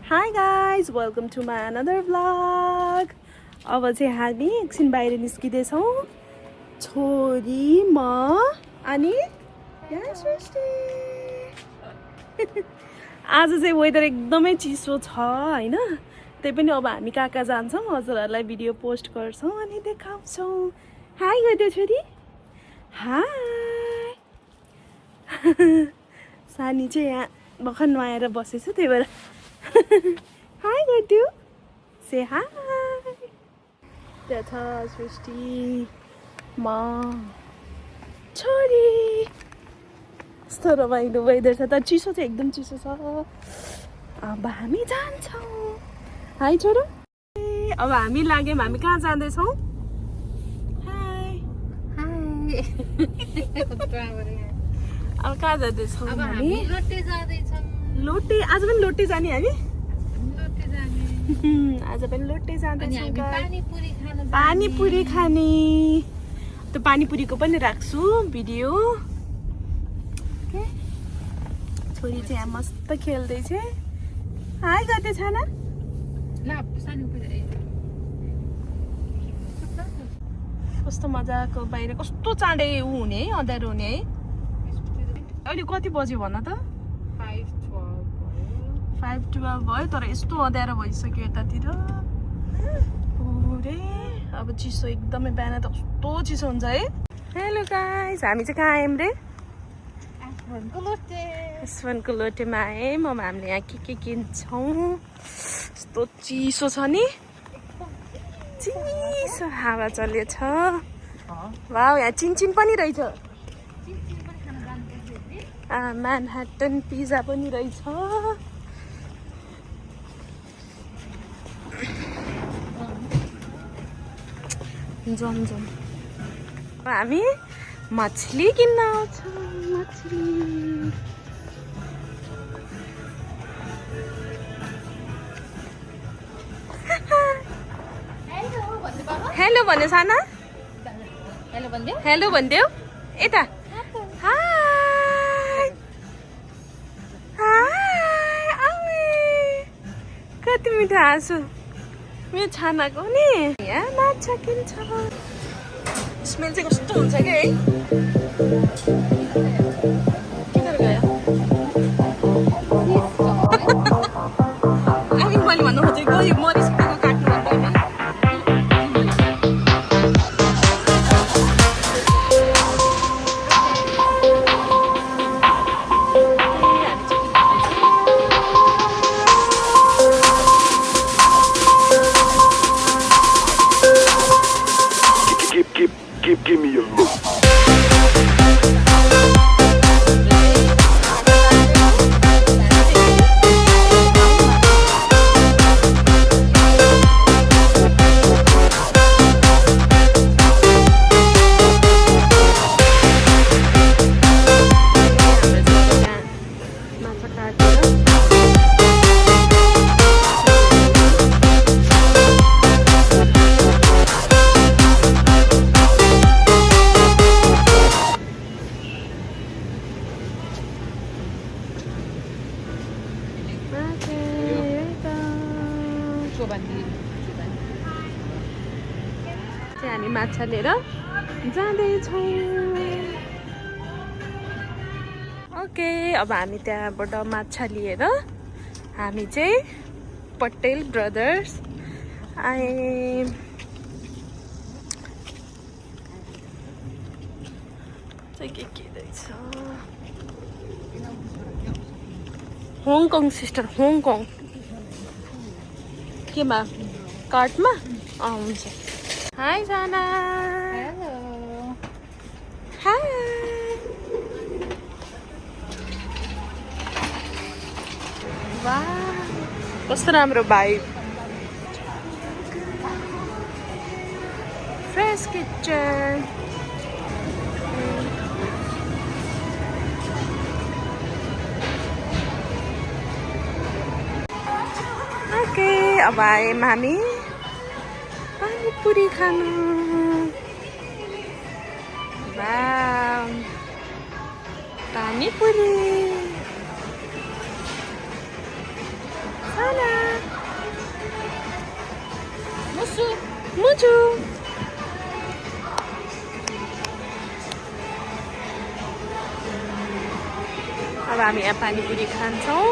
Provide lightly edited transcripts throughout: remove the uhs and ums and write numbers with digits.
Hi guys, welcome to my another vlog. अब चाहिँ हामी एकछिन बाहिर निस्किँदैछौँ छोरी म अनि यहाँ सृष्टि। आज चाहिँ वेदर एकदमै चिसो छ हैन, त्यही पनि अब हामी कहाँ कहाँ जान्छौँ हजुरहरूलाई भिडियो पोस्ट गर्छौँ अनि देखाउँछौँ। हाई गरिदियो छोरी, हाई। सानी चाहिँ यहाँ भर्खर नुहाएर बसेछु, त्यही भएर हाई गरिदियो, से हाई। त्यहाँ छ सृष्टि, म, छोरी। यस्तो रमाइलो वेदर छ, तर चिसो चाहिँ एकदम चिसो छ। अब हामी जान्छौँ। हाई छोरो। अब हामी लाग्यौँ, हामी कहाँ जाँदैछौँ? High high. अब कहाँ जाँदैछौँ हामी? लोटे जाँदैछौँ। लोटे, आज पनि लोटे जाने हामी? आज पनि लोटे जाँदैछौँ। पानीपुरी खाने। त्यो पानीपुरीको पनि राख्छु भिडियो। छोरी चाहिँ यहाँ मस्त खेल्दैछ। हाई गर्दै छाना। कस्तो मजाको बाहिर कस्तो चाँडै ऊ हुने है, अँध्यारो हुने है। अहिले कति बज्यो भन त? 5:12 भयो, तर यस्तो अँध्यारो भइसक्यो यतातिर पुरै। अब चिसो एकदमै, बिहान त कस्तो चिसो हुन्छ है। हेलो गाइस, हामी चाहिँ कहाँ आयौँ रे? एसवनको लोटेमा आयौँ। अब हामीले यहाँ के किन्छौँ। यस्तो चिसो छ नि, चिसो हावा चल्दैछ। वाउ, यहाँ चिनचिन पनि रहेछ। म्यानहट्टन पिज्जा पनि रहेछ। जाउँ जाउँ। हामी मछली किन्न आउँछौँ। मछली हेलो भन्यो साना। हेलो भन्दियो। हेलो भनिदेऊ यता। High high. आउने कति मिठो हाँसु मेरो छानाको नि। यहाँ माछा किन्छ। स्मेल चाहिँ कस्तो हुन्छ कि है। किनेर गयो? अनि मैले भन्नु खोजेको यो मरिसकेको काट्नु भन्दैन। Give me a look. हामी माछा लिएर जाँदैछौँ। ओके, अब हामी त्यहाँबाट माछा लिएर हामी चाहिँ पटेल ब्रदर्स आयौँ। चाहिँ के रहेछ? हङकङ सिस्टर, हङकङ केमा? कार्टमा? हुन्छ। हाई साना। हेलो। हाई। वाह, कस्तो राम्रो भाइब। Fresh kitchen. ओके, अब आयौँ हामी पानीपुरी खानु। वाउ, पानीपुरी। साना अब हामी यहाँ पानीपुरी खान्छौँ।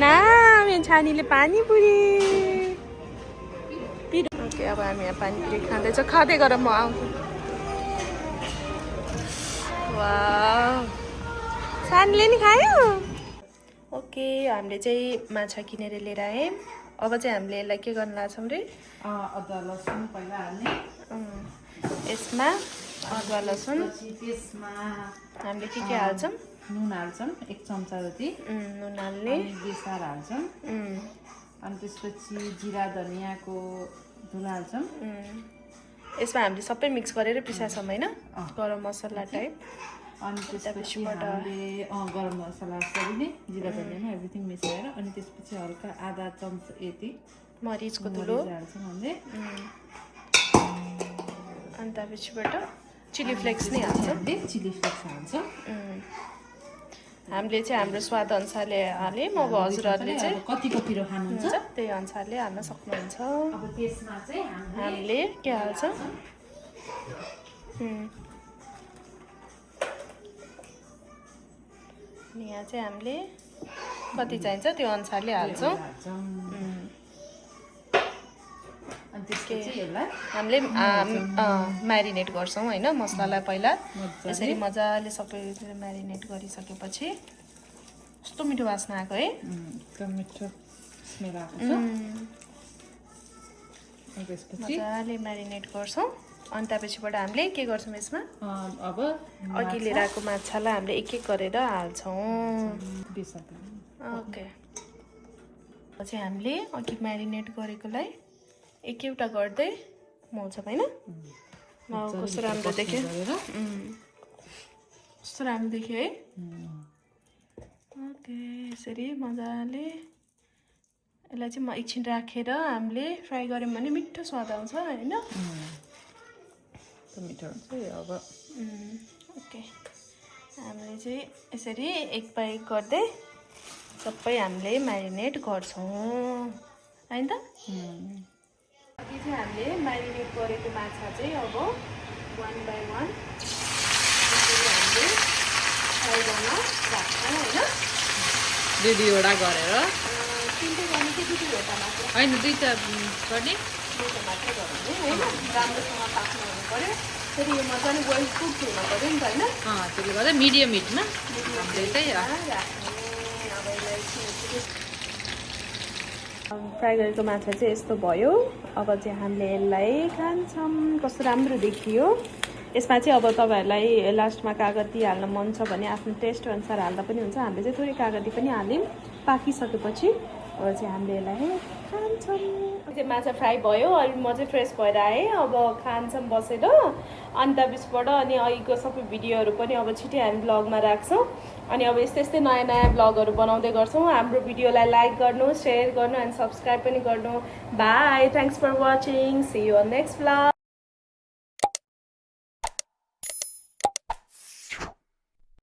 ना मेरो छानीले पानीपुरी। ओके अब हामी यहाँ पानीपुरी खाँदैछौँ। खाँदै गर म आउँछु। वाह सानीले नि खायो। ओके हामीले चाहिँ माछा किनेर लिएर आयौँ। अब चाहिँ हामीले यसलाई के गर्न लाग्छौँ रे? अदुवा लसुन पहिला हाल्ने। यसमा अदुवा लसुन त्यसमा हामीले के हाल्छौँ? नुन हाल्छौँ 1 चम्चा जति। नुन हाल्ने। अनि बेसार हाल्छौँ। अनि त्यसपछि जिरा धनियाँको धुलो हाल्छौँ। यसमा हामीले सबै मिक्स गरेर पिसाछौँ होइन? गरम मसला टाइप। अनि त्यसपछि हामीले गरम मसला सबै नै जिरा धनियाँमा एभ्रिथिङ मिसाएर अनि त्यसपछि हल्का आधा चम्चा यति मरिचको धुलो हाल्छौँ हामीले। अनि त्यसपछिबाट चिली फ्लेक्स नै हाल्छौँ। चिली फ्लेक्स हाल्छौँ। हामीले चाहिँ हाम्रो स्वाद अनुसारले हाल्यौँ। अब हजुरहरूले चाहिँ कतिको पिरो खानुहुन्छ त्यही अनुसारले हाल्न सक्नुहुन्छ। अब त्यसमा चाहिँ हामीले के हाल्छौँ? अनि यहाँ चाहिँ हामीले कति चाहिन्छ त्यो अनुसारले हाल्छौँ। अनि त्यसपछि यसलाई हामीले म्यारिनेट गर्छौँ होइन मसलालाई पहिला। यसरी मजाले सबै म्यारिनेट गरिसकेपछि कस्तो मिठो वासना आएको है? एकदम मिठो स्मेल आएको छ। अनि त्यसपछि मजाले म्यारिनेट गर्छौँ। अनि त्यसपछिबाट हामीले के गर्छौँ यसमा? अब अघि लिएर आएको माछालाई हामीले एक एक गरेर हाल्छौँ। ओके चाहिँ हामीले अघि म्यारिनेट गरेकोलाई एक एउटा गर्दै मोल्छौँ होइन? कस्तो राम्रो देख्यो। कस्तो राम्रो देख्यो है? ओके यसरी मजाले यसलाई चाहिँ म एकछिन राखेर हामीले फ्राई गऱ्यौँ भने मिठो स्वाद आउँछ होइन? मिठो हुन्छ अब। ओके हामीले चाहिँ यसरी एक बाई एक गर्दै सबै हामीले म्यारिनेट गर्छौँ होइन त? अघि चाहिँ हामीले म्यारिनेट गरेको माछा चाहिँ अब 1 बाई 1 हामीले फ्राई गर्न राख्छौँ होइन? 2-2वटा गरेर तिनटै गर्ने कि 2-2वटा मात्र? होइन 2टा गर्ने 2टा मात्र गराउने होइन? राम्रोसँग पाक्नु हुनु पऱ्यो। फेरि यो मजाले बोइल कुक हुनु पऱ्यो नि त होइन? त्यसले गर्दा मिडियम हिटमा फ्राई गरेको माछा चाहिँ यस्तो भयो। अब चाहिँ हामीले यसलाई खान्छौँ। कस्तो राम्रो देखियो। यसमा चाहिँ अब तपाईँहरूलाई लास्टमा कागती हाल्न मन छ भने आफ्नो टेस्ट अनुसार हाल्दा पनि हुन्छ। हामीले चाहिँ थोरै कागती पनि हाल्यौँ पाकिसकेपछि। अब चाहिँ हामीले यसलाई खान्छौँ। चाहिँ माछा फ्राई भयो। अनि म चाहिँ फ्रेस भएर आएँ। अब खान्छौँ बसेर। अनि त्यसबाट अनि अघिको सबै भिडियोहरू पनि अब छिटै हामी ब्लगमा राख्छौँ। अनि अब यस्तै यस्तै नयाँ नयाँ ब्लगहरू बनाउँदै गर्छौँ। हाम्रो भिडियोलाई लाइक गर्नु, सेयर गर्नु एन्ड सब्सक्राइब पनि गर्नु। Bye, thanks for watching, see you on next blog.